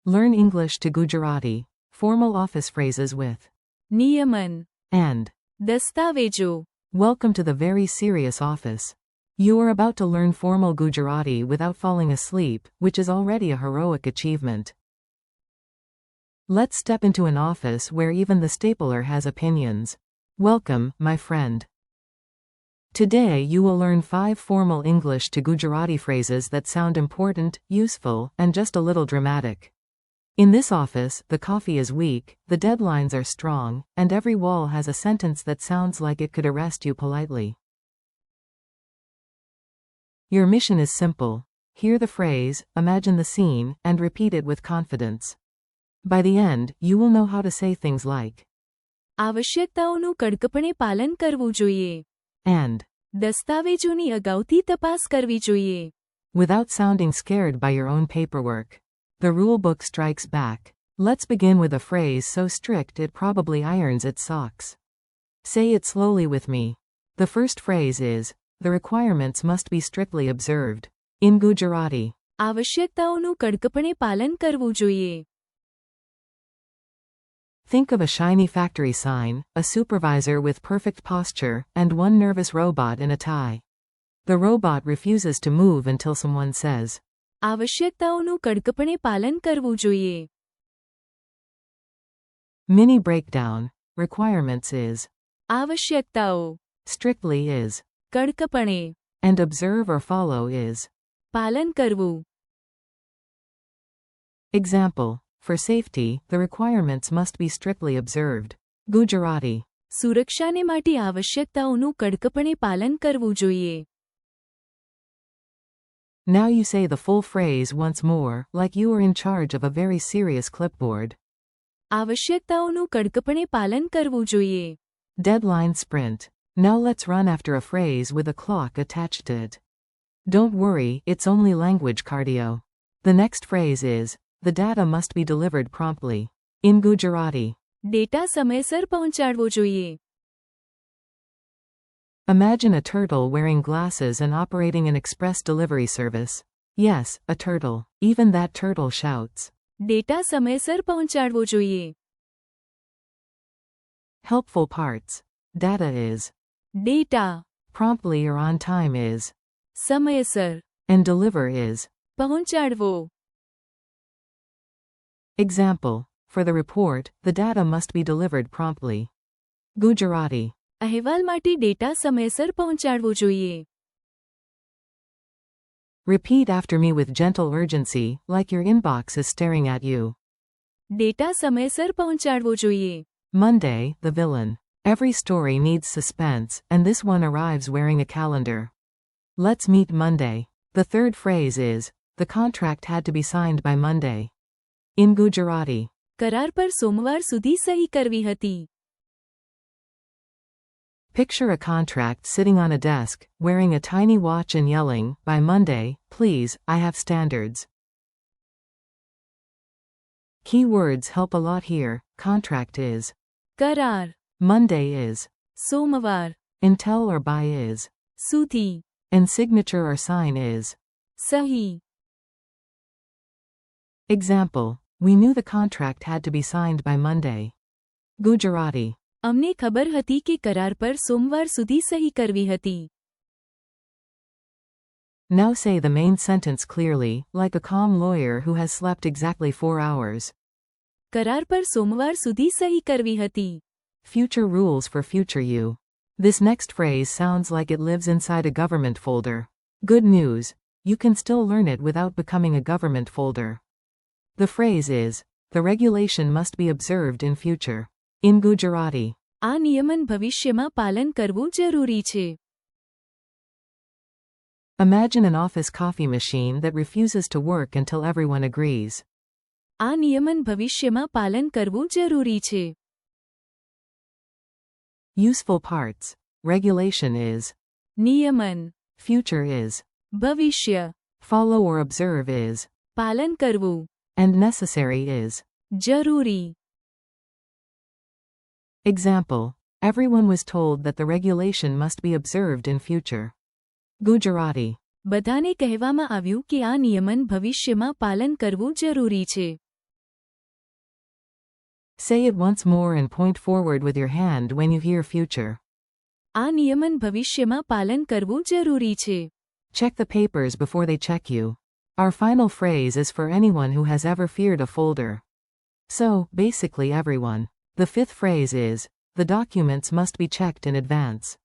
Learn English to Gujarati. Formal office phrases with નિયમન and. દસ્તાવેજો. Welcome to the very serious office. You are about to learn formal Gujarati without falling asleep, which is already a heroic achievement. Let's step into an office where even the stapler has opinions. Welcome, my friend. Today you will learn 5 formal English to Gujarati phrases that sound important, useful, and just a little dramatic. In this office, the coffee is weak, the deadlines are strong, and every wall has a sentence that sounds like it could arrest you politely. Your mission is simple. Hear the phrase, imagine the scene, and repeat it with confidence. By the end, you will know how to say things like આવશ્યકતાઓનું કડકપણે પાલન કરવું જોઈએ. and દસ્તાવેજોની અગાઉથી તપાસ કરવી જોઈએ. without sounding scared by your own paperwork. The rulebook strikes back. Let's begin with a phrase so strict it probably irons its socks. Say it slowly with me. The first phrase is, the requirements must be strictly observed. In Gujarati. આવશ્યકતાઓનું કડકપણે પાલન કરવું જોઈએ. Think of a shiny factory sign, a supervisor with perfect posture, and one nervous robot in a tie. The robot refuses to move until someone says, આવશ્યકતાઓનું કડકપણે પાલન કરવું જોઈએ. Mini breakdown. Requirements is, આવશ્યકતાઓ. strictly is, કડકપણે. and observe or follow is. પાલન કરવું. Example. For safety, the requirements must be strictly observed. Gujarati. સુરક્ષાને માટે આવશ્યકતાઓનું કડકપણે પાલન કરવું જોઈએ. Now you say the full phrase once more, like you are in charge of a very serious clipboard. આવશ્યકતાઓનું કડકપણે પાલન કરવું જોઈએ. Deadline sprint. Now let's run after a phrase with a clock attached to it. Don't worry, it's only language cardio. The next phrase is, the data must be delivered promptly. In Gujarati. Data સમયસર પહોંચાડવો જોઈએ. Imagine a turtle wearing glasses and operating an express delivery service. Yes, a turtle. Even that turtle shouts. Data સમયસર પહોંચાડવો જોઈએ. Helpful parts. Data is. Data. Promptly or on time is. સમયસર. And deliver is. પહોંચાડવો. Example. For the report, the data must be delivered promptly. Gujarati. અહેવાલ માટે data સમયસર પહોંચાડવો જોઈએ. Repeat after me with gentle urgency, like your inbox is staring at you. Data સમયસર પહોંચાડવો જોઈએ. Monday, the villain. Every story needs suspense, and this one arrives wearing a calendar. Let's meet Monday. The third phrase is, the contract had to be signed by Monday. In Gujarati. કરાર પર સોમવાર સુધી સહી કરવી હતી. Picture a contract sitting on a desk, wearing a tiny watch and yelling, by Monday, please, I have standards. Key words help a lot here. Contract is. કરાર. Monday is. સોમવાર. Until or by is. સુધી. And signature or sign is. સહી. Example. We knew the contract had to be signed by Monday. Gujarati. અમને ખબર હતી કે કરાર પર સોમવાર સુધી સહી કરવી હતી. Now say the main sentence clearly, like a calm lawyer who has slept exactly 4 hours. કરાર પર સોમવાર સુધી સહી કરવી હતી. Future rules for future you. This next phrase sounds like it lives inside a government folder. Good news. You can still learn it without becoming a government folder. The phrase is, the regulation must be observed in future. In Gujarati. આ નિયમન ભવિષ્યમાં પાલન કરવું જરૂરી છે. Imagine an office coffee machine that refuses to work until everyone agrees. આ નિયમન ભવિષ્યમાં પાલન કરવું જરૂરી છે. Useful parts. Regulation is. નિયમન. Future is. ભવિષ્ય. Follow or observe is. પાલન કરવું. And necessary is. જરૂરી. Example. Everyone was told that the regulation must be observed in future. Gujarati. બધાને કહેવામાં આવ્યું કે આ નિયમન ભવિષ્યમાં પાલન કરવું જરૂરી છે. Say it once more and point forward with your hand when you hear future. આ નિયમન ભવિષ્યમાં પાલન કરવું જરૂરી છે. Check the papers before they check you. Our final phrase is for anyone who has ever feared a folder. So, basically everyone. The fifth phrase is, the documents must be checked in advance.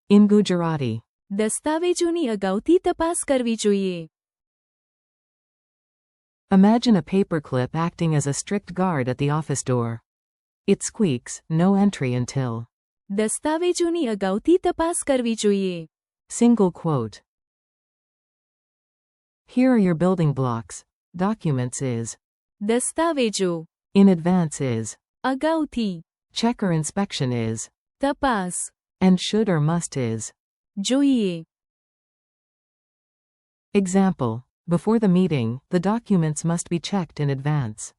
In Gujarati. દસ્તાવેજોની અગાઉથી તપાસ કરવી જોઈએ. Imagine a paperclip acting as a strict guard at the office door. It squeaks, no entry until. દસ્તાવેજોની અગાઉથી તપાસ કરવી જોઈએ. Single quote. Here are your building blocks. Documents is. દસ્તાવેજો. In advance is. અગાઉથી. Check or inspection is. તપાસ. And should or must is. જોઈએ. Example. Before the meeting, the documents must be checked in advance.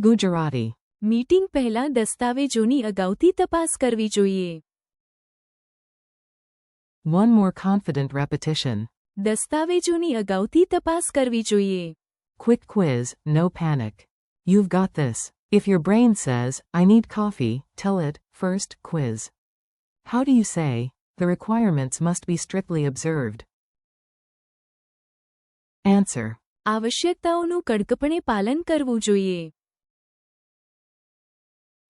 Gujarati. Meeting પહેલાં દસ્તાવેજોની અગાઉથી તપાસ કરવી જોઈએ. One more confident repetition. દસ્તાવેજોની અગાઉથી તપાસ કરવી જોઈએ. Quick quiz, no panic. You've got this. If your brain says, I need coffee, tell it, first, quiz. How do you say, the requirements must be strictly observed? Answer. આવશ્યકતાઓનું કડકપણે પાલન કરવું જોઈએ.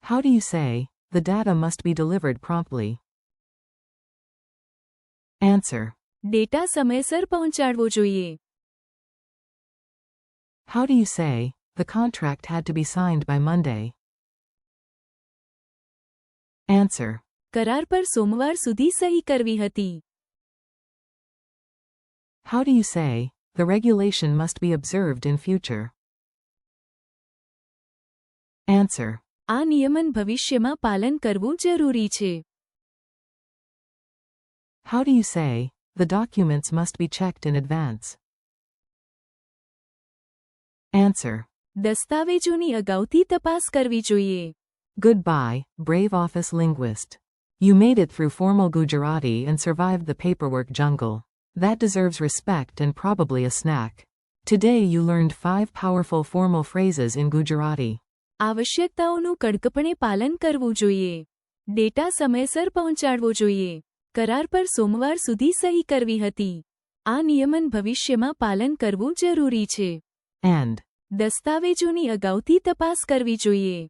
How do you say, the data must be delivered promptly? Answer. Data સમયસર પહોંચાડવો જોઈએ. How do you say, the contract had to be signed by Monday? Answer. કરાર પર સોમવાર સુધી સહી કરવી હતી. How do you say, the regulation must be observed in future? Answer. આ નિયમન ભવિષ્યમાં પાલન કરવું જરૂરી છે. How do you say, the documents must be checked in advance? Answer. દસ્તાવેજોની અગાઉથી તપાસ કરવી જોઈએ. Goodbye, brave office linguist. You made it through formal Gujarati and survived the paperwork jungle. That deserves respect and probably a snack. Today you learned 5 powerful formal phrases in Gujarati. આવશ્યકતાઓનું કડકપણે પાલન કરવું જોઈએ. Data સમયસર પહોંચાડવો જોઈએ. કરાર પર સોમવાર સુધી સહી કરવી હતી. આ નિયમન ભવિષ્યમાં પાલન કરવું જરૂરી છે. And. દસ્તાવેજોની અગાઉથી તપાસ કરવી જોઈએ.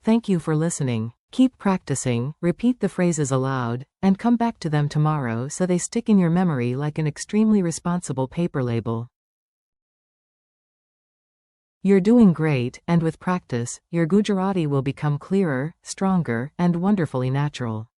Thank you for listening. Keep practicing, repeat the phrases aloud, and come back to them tomorrow so they stick in your memory like an extremely responsible paper label. You're doing great, and with practice, your Gujarati will become clearer, stronger, and wonderfully natural.